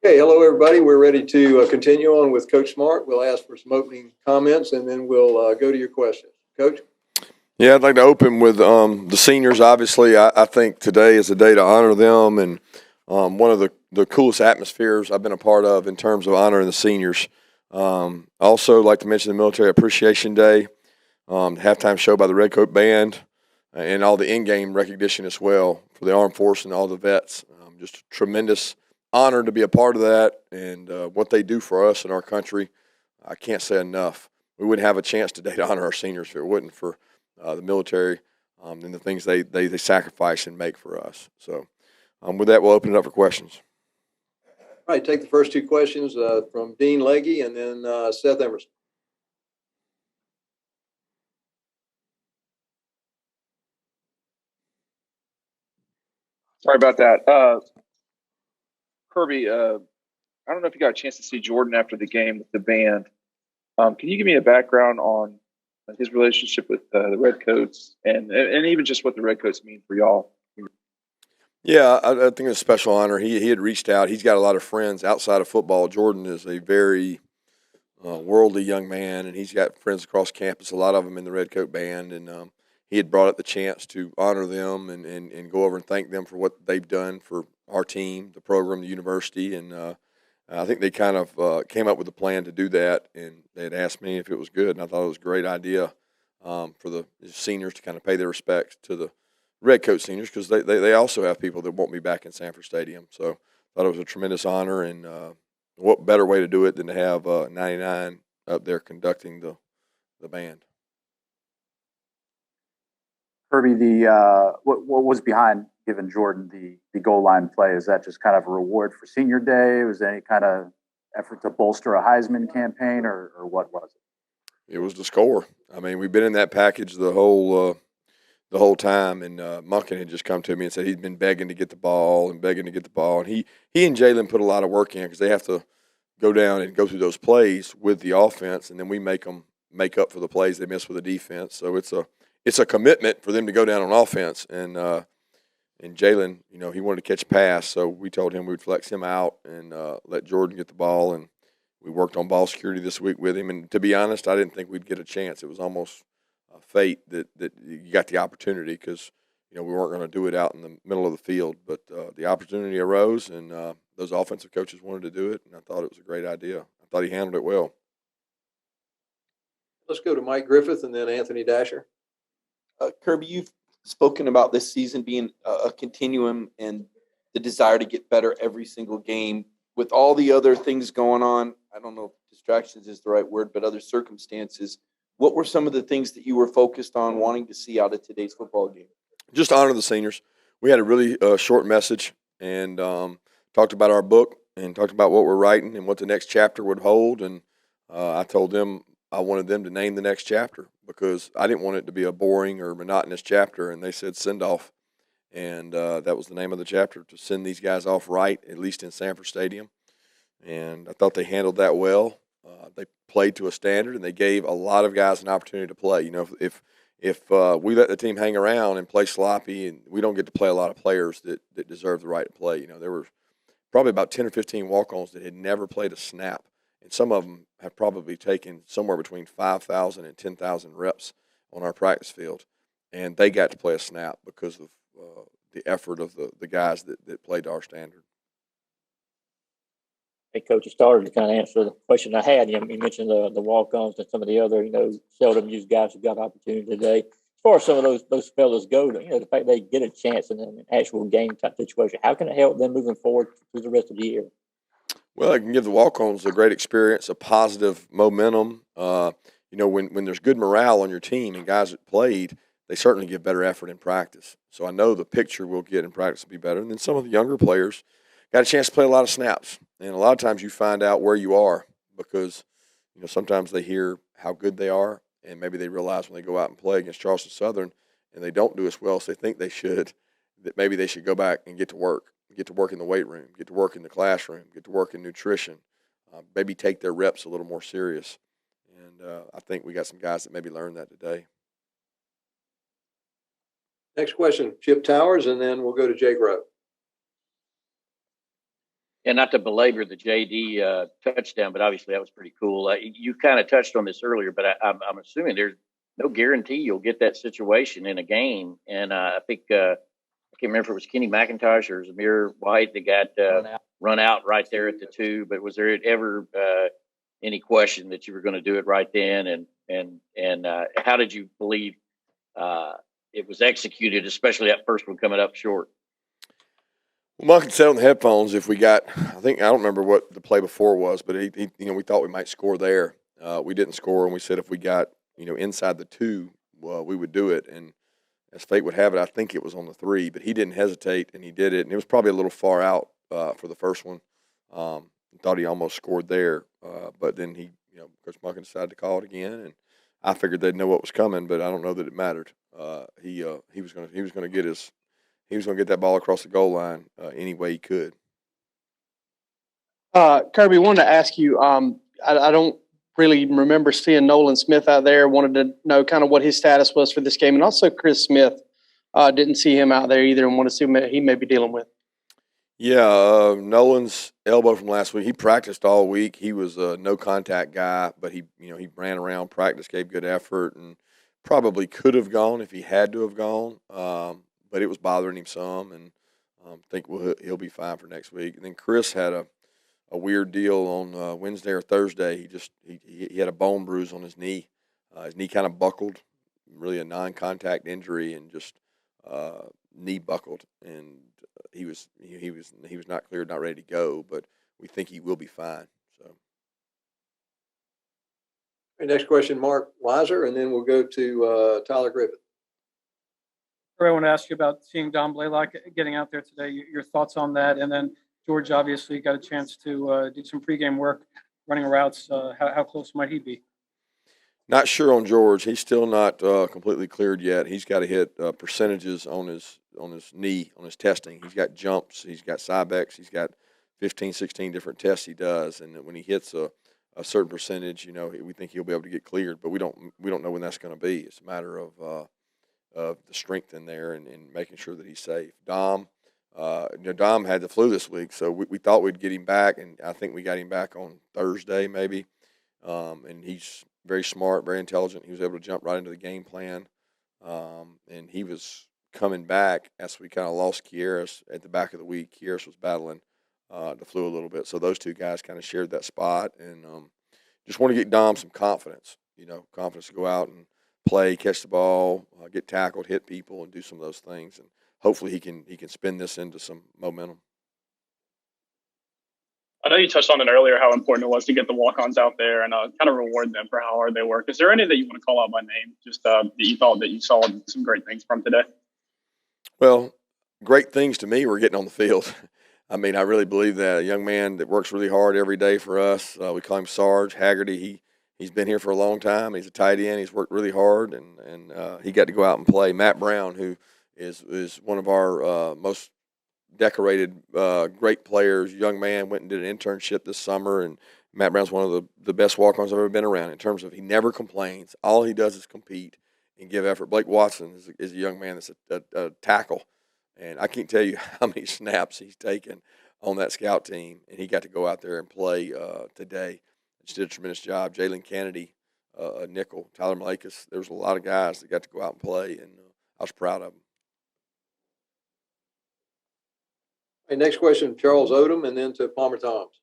Okay, hello everybody. We're ready to continue on with Coach Smart. We'll ask for some opening comments and then we'll go to your questions. Coach? Yeah, I'd like to open with the seniors. Obviously, I think today is a day to honor them, and one of the coolest atmospheres I've been a part of in terms of honoring the seniors. Also, like to mention the Military Appreciation Day, halftime show by the Redcoat Band, and all the in-game recognition as well for the Armed Force and all the vets. Just a tremendous honor to be a part of that, and what they do for us and our country. I can't say enough. We wouldn't have a chance today to honor our seniors if it wasn't for the military and the things they sacrifice and make for us. So with that, we'll open it up for questions. All right, take the first two questions from Dean Legge and then Seth Emerson. Sorry about that. Kirby, I don't know if you got a chance to see Jordan after the game with the band. Can you give me a background on his relationship with the Redcoats and even just what the Redcoats mean for y'all? Yeah, I think it's a special honor. He had reached out. He's got a lot of friends outside of football. Jordan is a very worldly young man, and he's got friends across campus, a lot of them in the Redcoat Band, and he had brought up the chance to honor them and go over and thank them for what they've done for our team, the program, the university, and I think they kind of came up with a plan to do that, and they had asked me if it was good, and I thought it was a great idea for the seniors to kind of pay their respects to the Redcoat seniors because they also have people that won't be back in Sanford Stadium. So I thought it was a tremendous honor, and what better way to do it than to have 99 up there conducting the band. Kirby, what was behind giving Jordan the goal line play? Is that just kind of a reward for senior day? Was there any kind of effort to bolster a Heisman campaign, or what was it? It was the score. I mean, we've been in that package the whole time, and Monken had just come to me and said he'd been begging to get the ball, and he and Jalen put a lot of work in because they have to go down and go through those plays with the offense, and then we make them make up for the plays they miss with the defense. So it's a commitment for them to go down on offense, and Jalen, he wanted to catch a pass, so we told him we would flex him out and let Jordan get the ball, and we worked on ball security this week with him. And to be honest, I didn't think we'd get a chance. It was almost fate that you got the opportunity because we weren't going to do it out in the middle of the field, but the opportunity arose, and those offensive coaches wanted to do it, and I thought it was a great idea. I thought he handled it well. Let's go to Mike Griffith and then Anthony Dasher. Kirby, you've spoken about this season being a continuum and the desire to get better every single game. With all the other things going on, I don't know if distractions is the right word, but other circumstances, what were some of the things that you were focused on wanting to see out of today's football game? Just honor the seniors. We had a really short message and talked about our book and talked about what we're writing and what the next chapter would hold. And I told them I wanted them to name the next chapter because I didn't want it to be a boring or monotonous chapter. And they said send off. And that was the name of the chapter, to send these guys off right, at least in Sanford Stadium. And I thought they handled that well. They played to a standard, and they gave a lot of guys an opportunity to play. If we let the team hang around and play sloppy, and we don't get to play a lot of players that deserve the right to play. There were probably about 10 or 15 walk-ons that had never played a snap, and some of them have probably taken somewhere between 5,000 and 10,000 reps on our practice field, and they got to play a snap because of the effort of the guys that played to our standard. Hey, Coach, you started to kind of answer the question I had. You mentioned the walk-ons and some of the other, seldom used guys who got opportunity today. As far as some of those fellas go, the fact they get a chance in an actual game type situation, how can it help them moving forward through the rest of the year? Well, it can give the walk-ons a great experience, a positive momentum. When there's good morale on your team and guys that played, they certainly give better effort in practice. So I know the picture we'll get in practice will be better. And then some of the younger players got a chance to play a lot of snaps. And a lot of times you find out where you are because, sometimes they hear how good they are, and maybe they realize when they go out and play against Charleston Southern and they don't do as well as they think they should, that maybe they should go back and get to work in the weight room, get to work in the classroom, get to work in nutrition, maybe take their reps a little more serious. And I think we got some guys that maybe learned that today. Next question, Chip Towers, and then we'll go to Jake Rowe. And not to belabor the JD touchdown, but obviously that was pretty cool. You kind of touched on this earlier, but I'm assuming there's no guarantee you'll get that situation in a game. And I think I can't remember if it was Kenny McIntosh or Zamir White that got run out right there at the 2. But was there ever any question that you were going to do it right then? And how did you believe it was executed, especially that first one coming up short? Well, Monken said on the headphones, if we got, I don't remember what the play before was, but he we thought we might score there. We didn't score, and we said if we got, inside the 2, we would do it. And as fate would have it, I think it was on the 3, but he didn't hesitate, and he did it. And it was probably a little far out for the first one. Thought he almost scored there, but then Coach Monken decided to call it again, and I figured they'd know what was coming, but I don't know that it mattered. He was going to get that ball across the goal line any way he could. Kirby, wanted to ask you, I don't really remember seeing Nolan Smith out there. Wanted to know kind of what his status was for this game. And also Chris Smith, didn't see him out there either and want to see what he may be dealing with. Yeah, Nolan's elbow from last week, he practiced all week. He was a no-contact guy, but he ran around, practiced, gave good effort, and probably could have gone if he had to have gone. But it was bothering him some, and I think he'll be fine for next week. And then Chris had a weird deal on Wednesday or Thursday. He had a bone bruise on his knee. His knee kind of buckled, really a non-contact injury, and just knee buckled. And he was not cleared, not ready to go, but we think he will be fine. So. Next question, Mark Weiser, and then we'll go to Tyler Griffith. I want to ask you about seeing Dom Blaylock getting out there today. Your thoughts on that, and then George obviously got a chance to do some pregame work, running routes. How close might he be? Not sure on George. He's still not completely cleared yet. He's got to hit percentages on his knee, on his testing. He's got jumps. He's got Cybex. He's got 15, 16 different tests he does, and when he hits a certain percentage, we think he'll be able to get cleared. But we don't know when that's going to be. It's a matter of the strength in there and making sure that he's safe. Dom had the flu this week, so we thought we'd get him back, and I think we got him back on Thursday maybe. And he's very smart, very intelligent. He was able to jump right into the game plan, and he was coming back as we kind of lost Kieris at the back of the week. Kieris was battling the flu a little bit, so those two guys kind of shared that spot, and just want to get Dom some confidence, confidence to go out and play, catch the ball, get tackled, hit people, and do some of those things. And hopefully he can spin this into some momentum. I know you touched on it earlier, how important it was to get the walk-ons out there and kind of reward them for how hard they work. Is there any that you want to call out by name, just that you thought that you saw some great things from today? Well, great things to me were getting on the field. I mean, I really believe that a young man that works really hard every day for us, we call him Sarge Haggerty. He's been here for a long time. He's a tight end. He's worked really hard, and he got to go out and play. Matt Brown, who is one of our most decorated, great players, young man, went and did an internship this summer, and Matt Brown's one of the best walk-ons I've ever been around in terms of he never complains. All he does is compete and give effort. Blake Watson is a young man that's a tackle, and I can't tell you how many snaps he's taken on that scout team, and he got to go out there and play today. Just did a tremendous job. Jalen Kennedy, a nickel, Tyler Malakis. There was a lot of guys that got to go out and play, and I was proud of them. Okay, next question, Charles Odom, and then to Palmer Thomas.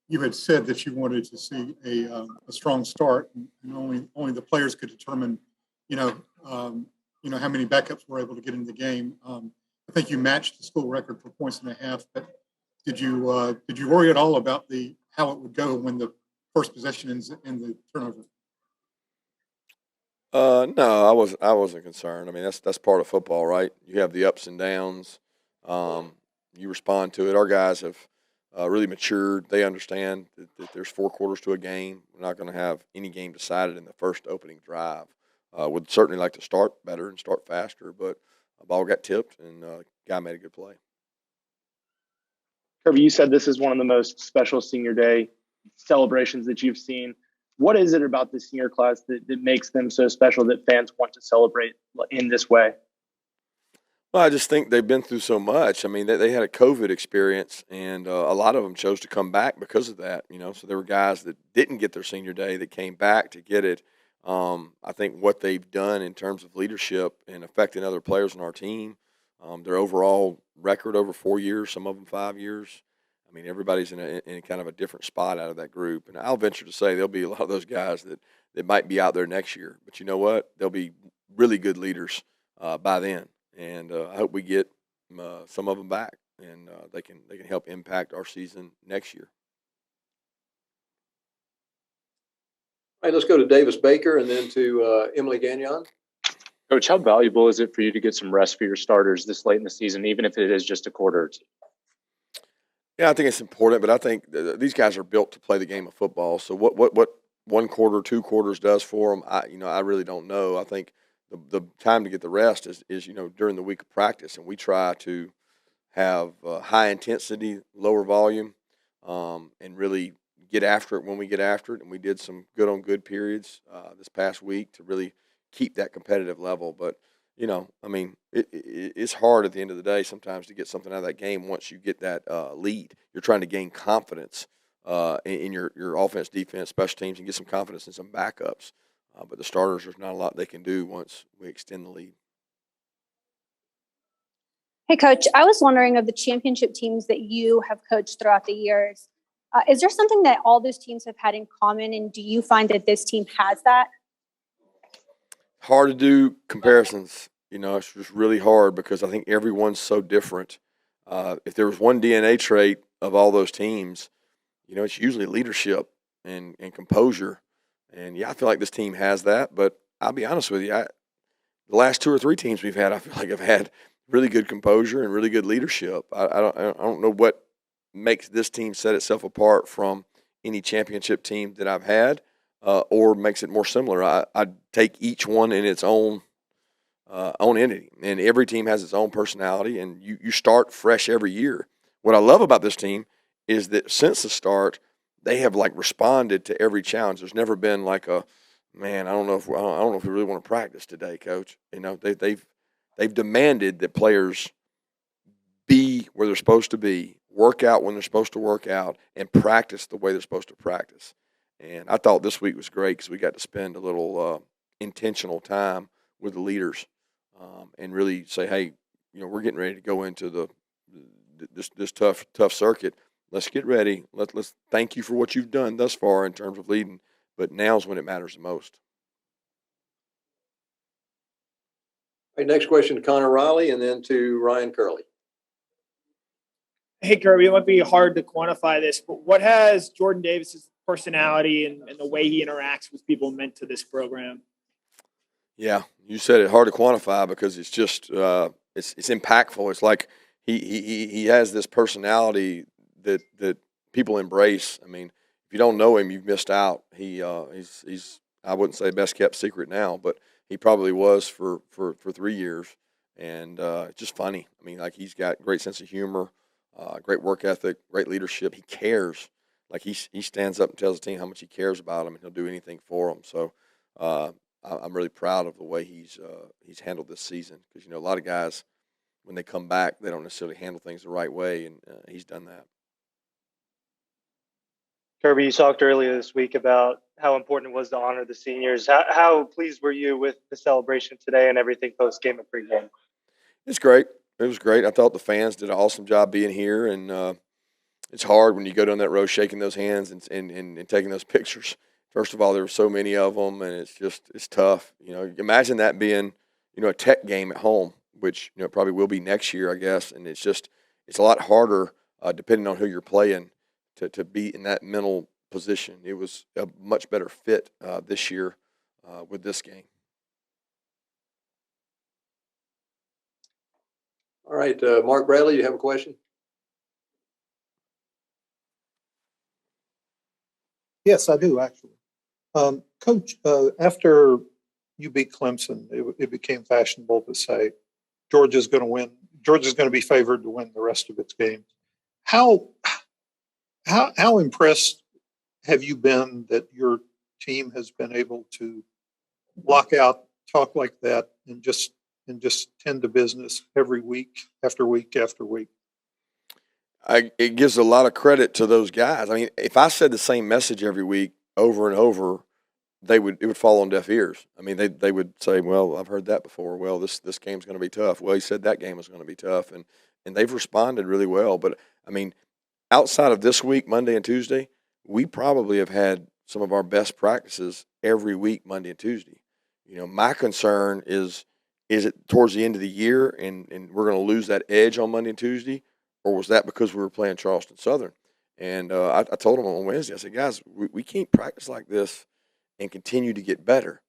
You had said that you wanted to see a strong start, and only the players could determine, how many backups were able to get into the game. I think you matched the school record for points and a half, but did you worry at all about how it would go when the first possession ends in the turnover? No, I wasn't concerned. I mean, that's part of football, right? You have the ups and downs. You respond to it. Our guys have really matured. They understand that there's 4 quarters to a game. We're not going to have any game decided in the first opening drive. Would certainly like to start better and start faster, but a ball got tipped and guy made a good play. Kirby, you said this is one of the most special senior day celebrations that you've seen. What is it about the senior class that makes them so special that fans want to celebrate in this way? Well, I just think they've been through so much. I mean, they had a COVID experience, and a lot of them chose to come back because of that. So there were guys that didn't get their senior day that came back to get it. I think what they've done in terms of leadership and affecting other players on our team, their overall record over 4 years, some of them 5 years. I mean, everybody's in kind of a different spot out of that group. And I'll venture to say there'll be a lot of those guys that might be out there next year. But you know what? They'll be really good leaders by then. And I hope we get some of them back, and they can help impact our season next year. All right, let's go to Davis Baker and then to Emily Gagnon. Coach, how valuable is it for you to get some rest for your starters this late in the season, even if it is just a quarter or two? Yeah, I think it's important, but I think these guys are built to play the game of football. So what 1 quarter, 2 quarters does for them, I really don't know. I think the time to get the rest is during the week of practice, and we try to have high intensity, lower volume, and really get after it when we get after it. And we did some good on good periods this past week to really keep that competitive level. But it's hard at the end of the day sometimes to get something out of that game once you get that lead. You're trying to gain confidence in your offense, defense, special teams, and get some confidence in some backups. But the starters, there's not a lot they can do once we extend the lead. Hey, Coach, I was wondering, of the championship teams that you have coached throughout the years, is there something that all those teams have had in common, and do you find that this team has that? Hard to do comparisons. It's just really hard because I think everyone's so different. If there was one DNA trait of all those teams, it's usually leadership and composure. And, yeah, I feel like this team has that. But I'll be honest with you, the last 2 or 3 teams we've had, I feel like have had really good composure and really good leadership. I don't know what makes this team set itself apart from any championship team that I've had or makes it more similar. I take each one in its own entity. And every team has its own personality, and you start fresh every year. What I love about this team is that since the start, they have responded to every challenge. There's never been I don't know if we really want to practice today, Coach. They've demanded that players be where they're supposed to be, work out when they're supposed to work out, and practice the way they're supposed to practice. And I thought this week was great because we got to spend a little intentional time with the leaders and really say, hey, we're getting ready to go into this tough circuit. Let's get ready. Let's thank you for what you've done thus far in terms of leading, but now's when it matters the most. All right, next question to Connor Riley and then to Ryan Curley. Hey, Kirby, it might be hard to quantify this, but what has Jordan Davis's personality and the way he interacts with people meant to this program? Yeah, you said it, hard to quantify because it's just it's impactful. It's like he has this personality that people embrace. I mean, if you don't know him, you've missed out. He's I wouldn't say best kept secret now, but he probably was for 3 years, and it's just funny. I mean, he's got great sense of humor, great work ethic, great leadership. He cares. He stands up and tells the team how much he cares about them, and he'll do anything for them. So I'm really proud of the way he's handled this season because a lot of guys when they come back they don't necessarily handle things the right way, and he's done that. Kirby, you talked earlier this week about how important it was to honor the seniors. How pleased were you with the celebration today and everything post-game and pre-game? It's great. It was great. I thought the fans did an awesome job being here, and it's hard when you go down that road shaking those hands and taking those pictures. First of all, there were so many of them, and it's tough. Imagine that being, a Tech game at home, which probably will be next year, I guess. And it's a lot harder depending on who you're playing to be in that mental position. It was a much better fit this year with this game. All right, Mark Bradley, you have a question? Yes, I do, actually. Coach, after you beat Clemson, it became fashionable to say Georgia's going to win. Georgia's going to be favored to win the rest of its games. How impressed have you been that your team has been able to block out talk like that and just and just tend to business every week after week after week? It gives a lot of credit to those guys. I mean, if I said the same message every week over and over, it would fall on deaf ears. I mean, they would say, well, I've heard that before. Well, this game's going to be tough. Well, he said that game was going to be tough, and they've responded really well. But I mean, outside of this week, Monday and Tuesday, we probably have had some of our best practices every week, Monday and Tuesday. You know, my concern is it towards the end of the year and we're going to lose that edge on Monday and Tuesday, or was that because we were playing Charleston Southern? And I told them on Wednesday, I said, guys, we can't practice like this and continue to get better.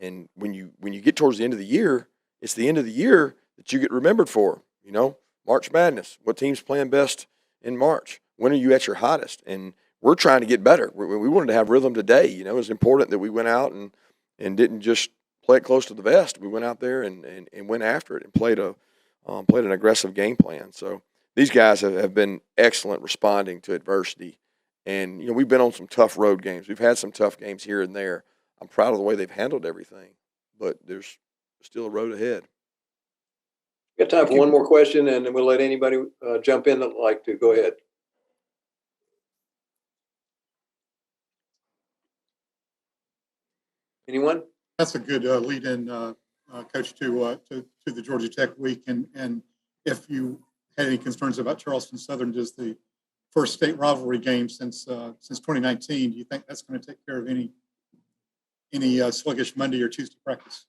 And when you get towards the end of the year, it's the end of the year that you get remembered for. You know, March Madness. What team's playing best in March? When are you at your hottest? And we're trying to get better. We wanted to have rhythm today. You know, it was important that we went out and didn't just play it close to the vest. We went out there and went after it and played an aggressive game plan. So these guys have been excellent responding to adversity. And, you know, we've been on some tough road games. We've had some tough games here and there. I'm proud of the way they've handled everything, but there's still a road ahead. Got time for one more question, and then we'll let anybody jump in that would like to. Go ahead. Anyone? That's a good lead-in, Coach, to the Georgia Tech week. And if you had any concerns about Charleston Southern, just the first state rivalry game since 2019, do you think that's going to take care of any sluggish Monday or Tuesday practice?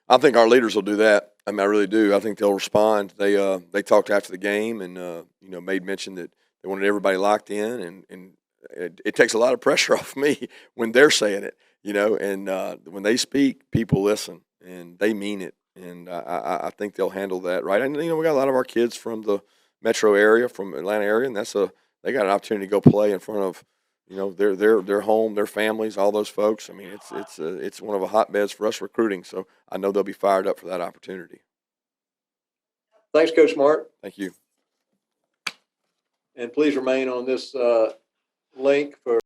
I think our leaders will do that. I mean, I really do. I think they'll respond. They talked after the game and you know, made mention that they wanted everybody locked in, and it takes a lot of pressure off me when they're saying it, you know. And when they speak, people listen and they mean it. And I think they'll handle that right. And you know, we got a lot of our kids from the metro area, from Atlanta area, and they got an opportunity to go play in front of, you know, their home, their families, all those folks. I mean, it's one of the hotbeds for us recruiting. So I know they'll be fired up for that opportunity. Thanks, Coach Smart. Thank you. And please remain on this link for